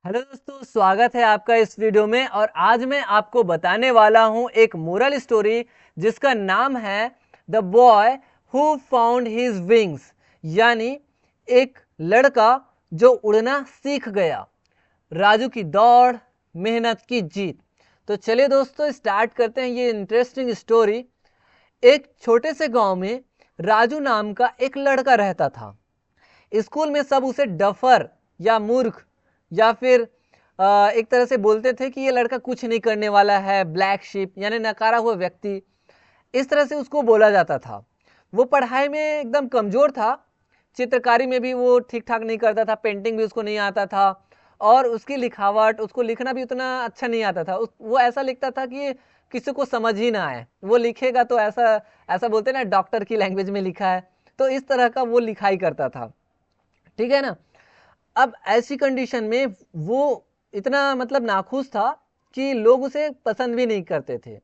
Hello दोस्तों, स्वागत है आपका इस वीडियो में। और आज मैं आपको बताने वाला हूं एक मोरल स्टोरी जिसका नाम है the boy who found his wings, यानी एक लड़का जो उड़ना सीख गया। राजू की दौड़, मेहनत की जीत। तो चलिए दोस्तों, स्टार्ट करते हैं ये इंटरेस्टिंग स्टोरी। एक छोटे से गांव में राजू नाम का एक लड़का रहता था। स्कूल में सब उसे डफर या मूर्ख या फिर एक तरह से बोलते थे कि ये लड़का कुछ नहीं करने वाला है, ब्लैक शिप यानी नकारा हुआ व्यक्ति। इस तरह से उसको बोला जाता था। वो पढ़ाई में एकदम कमजोर था। चित्रकारी में भी वो ठीक ठाक नहीं करता था, पेंटिंग भी उसको नहीं आता था, और उसकी लिखावट, उसको लिखना भी उतना अच्छा नहीं आता था। वो ऐसा लिखता था कि किसी को समझ ही ना आए। वो लिखेगा तो ऐसा ऐसा बोलते ना, डॉक्टर की लैंग्वेज में लिखा है। तो इस तरह का वो लिखाई करता था, ठीक है ना। अब ऐसी कंडीशन में वो इतना मतलब नाखुश था कि लोग उसे पसंद भी नहीं करते थे।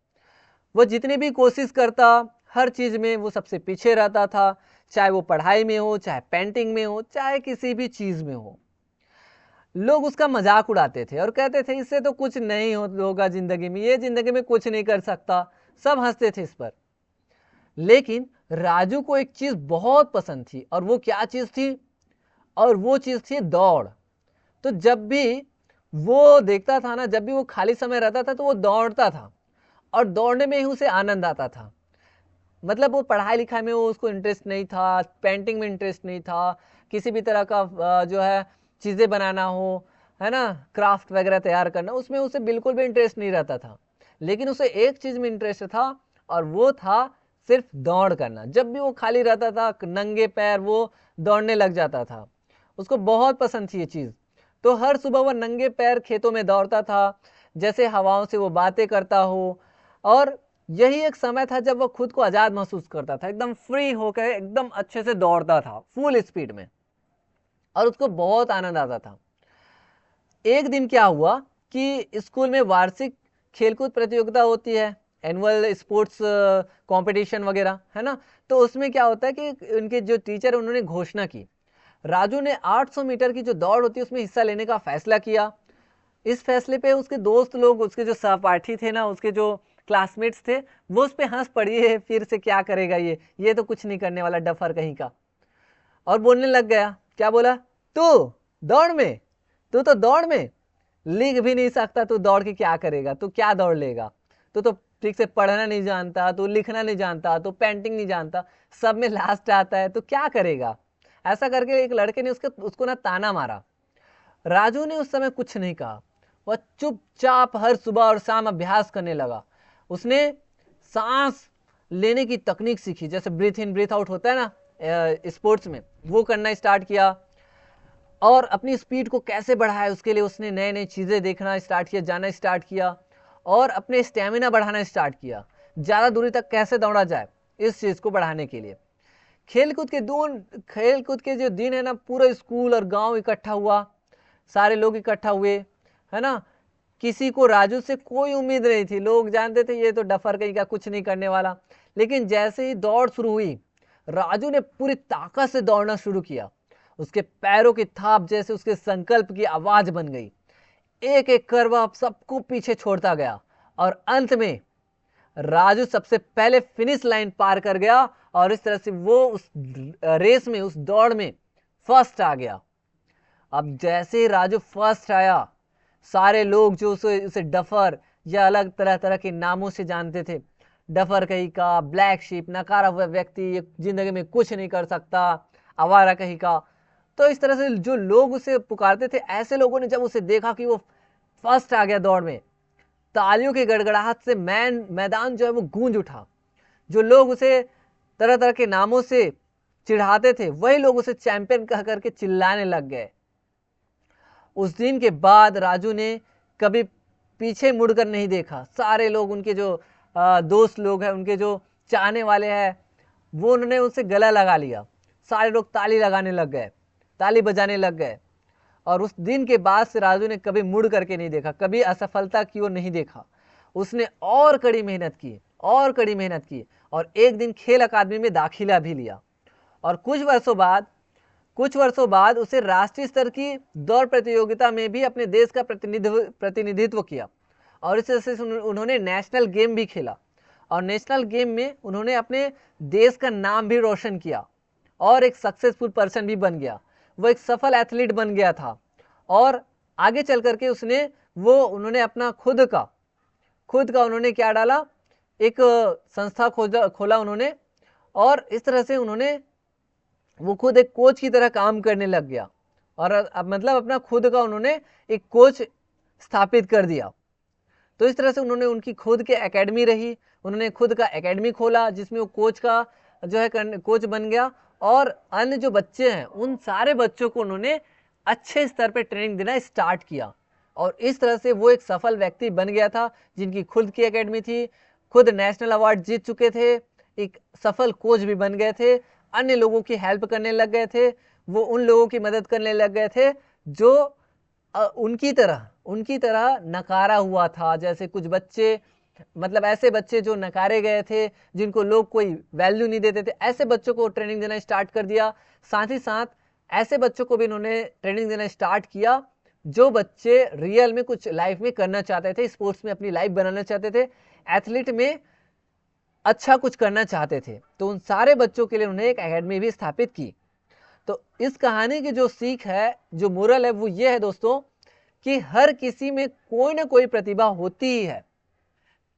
वो जितनी भी कोशिश करता, हर चीज में वो सबसे पीछे रहता था। चाहे वो पढ़ाई में हो, चाहे पेंटिंग में हो, चाहे किसी भी चीज में हो। लोग उसका मजाक उड़ाते थे और कहते थे इससे तो कुछ नहीं होगा जिंदगी में, ये जिंदगी में कुछ नहीं कर सकता। सब हंसते थे इस पर। लेकिन राजू को एक चीज बहुत पसंद थी, और वो क्या चीज थी? और वो चीज थी दौड़। तो जब भी वो देखता था ना, जब भी वो खाली समय रहता था तो वो दौड़ता था, और दौड़ने में ही उसे आनंद आता था। मतलब वो पढ़ाई लिखाई में वो उसको इंटरेस्ट नहीं था, पेंटिंग में इंटरेस्ट नहीं था, किसी भी तरह का जो है चीज़ें बनाना हो, है ना, क्राफ्ट वगैरह तैयार करना, उसमें उसे बिल्कुल भी इंटरेस्ट नहीं रहता था। लेकिन उसे एक चीज़ में इंटरेस्ट था, और वो था सिर्फ दौड़ करना। जब भी वो खाली रहता था, नंगे पैर वो दौड़ने लग जाता था। उसको बहुत पसंद थी ये चीज़। तो हर सुबह वह नंगे पैर खेतों में दौड़ता था, जैसे हवाओं से वो बातें करता हो। और यही एक समय था जब वो खुद को आजाद महसूस करता था, एकदम फ्री होकर एकदम अच्छे से दौड़ता था फुल स्पीड में, और उसको बहुत आनंद आता था। एक दिन क्या हुआ कि स्कूल में वार्षिक खेलकूद प्रतियोगिता होती है, एनुअल स्पोर्ट्स कंपटीशन वगैरह, है ना। तो उसमें क्या होता है कि उनके जो टीचर है उन्होंने घोषणा की। राजू ने 800 मीटर की जो दौड़ होती है उसमें हिस्सा लेने का फैसला किया। इस फैसले पे उसके दोस्त लोग, उसके जो सहपाठी थे ना, उसके जो क्लासमेट्स थे, वो उस पे हंस पड़ी है, फिर से क्या करेगा ये तो कुछ नहीं करने वाला, डफर कहीं का। और बोलने लग गया, क्या बोला? तू दौड़ में, तू तो दौड़ में लिख भी नहीं सकता, तू दौड़ के क्या करेगा? तू क्या दौड़ लेगा? तू तो ठीक से पढ़ना नहीं जानता, तू लिखना नहीं जानता, तू पेंटिंग नहीं जानता, सब में लास्ट आता है, तो क्या करेगा? ऐसा करके एक लड़के ने उसको ना ताना मारा। राजू ने उस समय कुछ नहीं कहा। वह चुपचाप हर सुबह और शाम अभ्यास करने लगा। उसने सांस लेने की तकनीक सीखी, जैसे ब्रीथ इन ब्रीथ आउट होता है ना स्पोर्ट्स में, वो करना स्टार्ट किया। और अपनी स्पीड को कैसे बढ़ाए, उसके लिए उसने नए नए चीज़ें देखना स्टार्ट किया, जाना स्टार्ट किया, और अपने स्टेमिना बढ़ाना स्टार्ट किया। ज़्यादा दूरी तक कैसे दौड़ा जाए, इस चीज़ को बढ़ाने के लिए खेलकूद के जो दिन है ना, पूरा स्कूल और गांव इकट्ठा हुआ। सारे लोग इकट्ठा हुए, है ना। किसी को राजू से कोई उम्मीद नहीं थी। लोग जानते थे ये तो डफर कहीं का, कुछ नहीं करने वाला। लेकिन जैसे ही दौड़ शुरू हुई, राजू ने पूरी ताकत से दौड़ना शुरू किया। उसके पैरों की थाप जैसे उसके संकल्प की आवाज बन गई। एक एक कर वह सबको पीछे छोड़ता गया, और अंत में राजू सबसे पहले फिनिश लाइन पार कर गया, और इस तरह से वो उस रेस में, उस दौड़ में फर्स्ट आ गया। अब जैसे ही राजू फर्स्ट आया, सारे लोग जो उसे डफर या अलग तरह तरह के नामों से जानते थे, डफर कहीं का, ब्लैक शिप, नकारा हुआ व्यक्ति, ये जिंदगी में कुछ नहीं कर सकता, आवारा कहीं का, तो इस तरह से जो लोग उसे पुकारते थे, ऐसे लोगों ने जब उसे देखा कि वो फर्स्ट आ गया दौड़ में, तालियों की गड़गड़ाहट से मैदान जो है वो गूंज उठा। जो लोग उसे तरह तरह के नामों से चिढ़ाते थे, वही लोग उसे चैंपियन कह करके चिल्लाने लग गए। उस दिन के बाद राजू ने कभी पीछे मुड़कर नहीं देखा। सारे लोग, उनके जो दोस्त लोग हैं, उनके जो चाहने वाले हैं, वो उन्होंने उससे गला लगा लिया। सारे लोग ताली लगाने लग गए, ताली बजाने लग गए। और उस दिन के बाद से राजू ने कभी मुड़ करके नहीं देखा, कभी असफलता की ओर नहीं देखा। उसने और कड़ी मेहनत की, और कड़ी मेहनत की, और एक दिन खेल अकादमी में दाखिला भी लिया। और कुछ वर्षों बाद कुछ वर्षों बाद उसे राष्ट्रीय स्तर की दौड़ प्रतियोगिता में भी अपने देश का प्रतिनिधित्व किया और इस तरह से उन्होंने नेशनल गेम भी खेला और नेशनल गेम में उन्होंने अपने देश का नाम भी रोशन किया और एक सक्सेसफुल पर्सन भी बन गया। वो एक सफल एथलीट बन गया था और आगे चल करके उन्होंने अपना खुद का उन्होंने क्या डाला, एक संस्था खोला उन्होंने और इस तरह से वो खुद एक कोच की तरह काम करने लग गया और अब मतलब अपना खुद का उन्होंने एक कोच स्थापित कर दिया। तो इस तरह से उनकी खुद की एकेडमी रही, उन्होंने खुद का एकेडमी खोला जिसमें वो कोच का जो है कोच बन गया और अन्य जो बच्चे हैं उन सारे बच्चों को उन्होंने अच्छे स्तर पर ट्रेनिंग देना स्टार्ट किया और इस तरह से वो एक सफल व्यक्ति बन गया था जिनकी खुद की एकेडमी थी, खुद नेशनल अवार्ड जीत चुके थे, एक सफल कोच भी बन गए थे, अन्य लोगों की हेल्प करने लग गए थे, वो उन लोगों की मदद करने लग गए थे जो उनकी तरह नकारा हुआ था। जैसे कुछ बच्चे, मतलब ऐसे बच्चे जो नकारे गए थे, जिनको लोग कोई वैल्यू नहीं देते थे, ऐसे बच्चों को ट्रेनिंग देना स्टार्ट कर दिया। साथ ही साथ ऐसे बच्चों को भी इन्होंने ट्रेनिंग देना स्टार्ट किया जो बच्चे रियल में कुछ लाइफ में करना चाहते थे, स्पोर्ट्स में अपनी लाइफ बनाना चाहते थे, एथलीट में अच्छा कुछ करना चाहते थे। तो उन सारे बच्चों के लिए उन्होंने एक एकेडमी भी स्थापित की। तो इस कहानी की जो सीख है, जो मोरल है, वो ये है दोस्तों कि हर किसी में कोई ना कोई प्रतिभा होती ही है।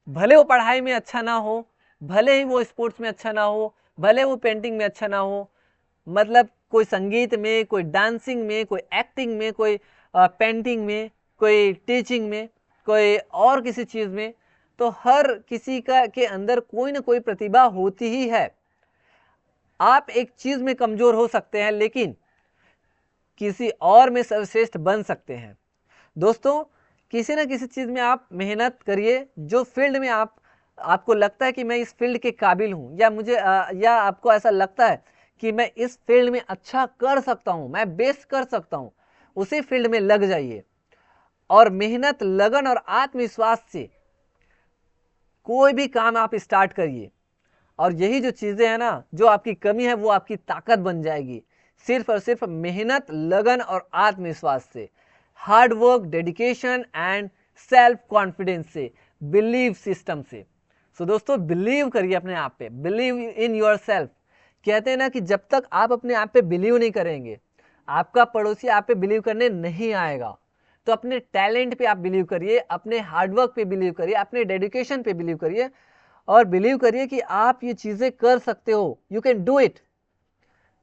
भले वो पढ़ाई में अच्छा ना हो, भले ही वो स्पोर्ट्स में अच्छा ना हो, भले वो पेंटिंग में अच्छा ना हो, मतलब कोई संगीत में, कोई डांसिंग में, कोई एक्टिंग में, कोई पेंटिंग में, कोई टीचिंग में, कोई और किसी चीज़ में, तो हर किसी के अंदर कोई ना कोई प्रतिभा होती ही है। आप एक चीज़ में कमज़ोर हो सकते हैं लेकिन किसी और में सर्वश्रेष्ठ बन सकते हैं। दोस्तों, किसी ना किसी चीज़ में आप मेहनत करिए, जो फील्ड में आपको लगता है कि मैं इस फील्ड के काबिल हूँ, या आपको ऐसा लगता है कि मैं इस फील्ड में अच्छा कर सकता हूँ, मैं बेस्ट कर सकता हूँ, उसी फील्ड में लग जाइए और मेहनत, लगन और आत्मविश्वास से कोई भी काम आप स्टार्ट करिए और यही जो चीज़ें हैं ना, जो आपकी कमी है वो आपकी ताकत बन जाएगी, सिर्फ और सिर्फ मेहनत, लगन और आत्मविश्वास से, hard work, dedication and self confidence से, बिलीव सिस्टम से। सो दोस्तों, बिलीव करिए अपने आप पे, बिलीव इन योर सेल्फ। कहते हैं ना कि जब तक आप अपने आप पे बिलीव नहीं करेंगे, आपका पड़ोसी आप पे बिलीव करने नहीं आएगा। तो अपने टैलेंट पे आप बिलीव करिए, अपने हार्डवर्क पे बिलीव करिए, अपने डेडिकेशन पे बिलीव करिए और बिलीव करिए कि आप ये चीज़ें कर सकते हो, यू कैन डू इट।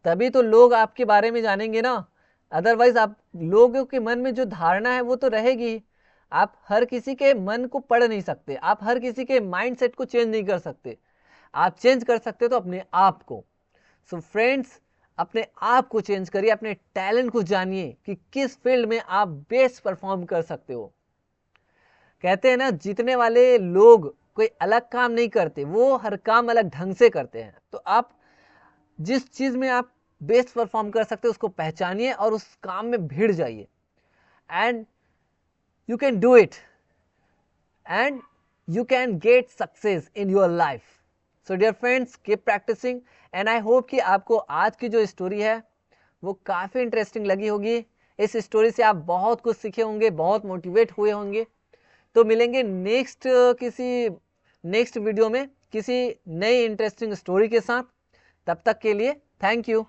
तभी तो लोग आपके बारे में जानेंगे ना, अदरवाइज आप लोगों के मन में जो धारणा है वो तो रहेगी। आप हर किसी के मन को पढ़ नहीं सकते, आप हर किसी के माइंडसेट को चेंज नहीं कर सकते, आप चेंज कर सकते तो अपने आप को। सो फ्रेंड्स, अपने आप को चेंज करिए, अपने टैलेंट को जानिए कि किस फील्ड में आप बेस्ट परफॉर्म कर सकते हो। कहते हैं ना, जीतने वाले लोग कोई अलग काम नहीं करते, वो हर काम अलग ढंग से करते हैं। तो आप जिस चीज़ में आप बेस्ट परफॉर्म कर सकते हो उसको पहचानिए और उस काम में भिड़ जाइए and you can do it and you can get success in your life. So dear friends, keep practising and I hope कि आपको आज की जो स्टोरी है वो काफ़ी इंटरेस्टिंग लगी होगी। इस स्टोरी से आप बहुत कुछ सीखे होंगे, बहुत मोटिवेट हुए होंगे। तो मिलेंगे नेक्स्ट वीडियो में किसी नई इंटरेस्टिंग स्टोरी के साथ। तब तक के लिए थैंक यू।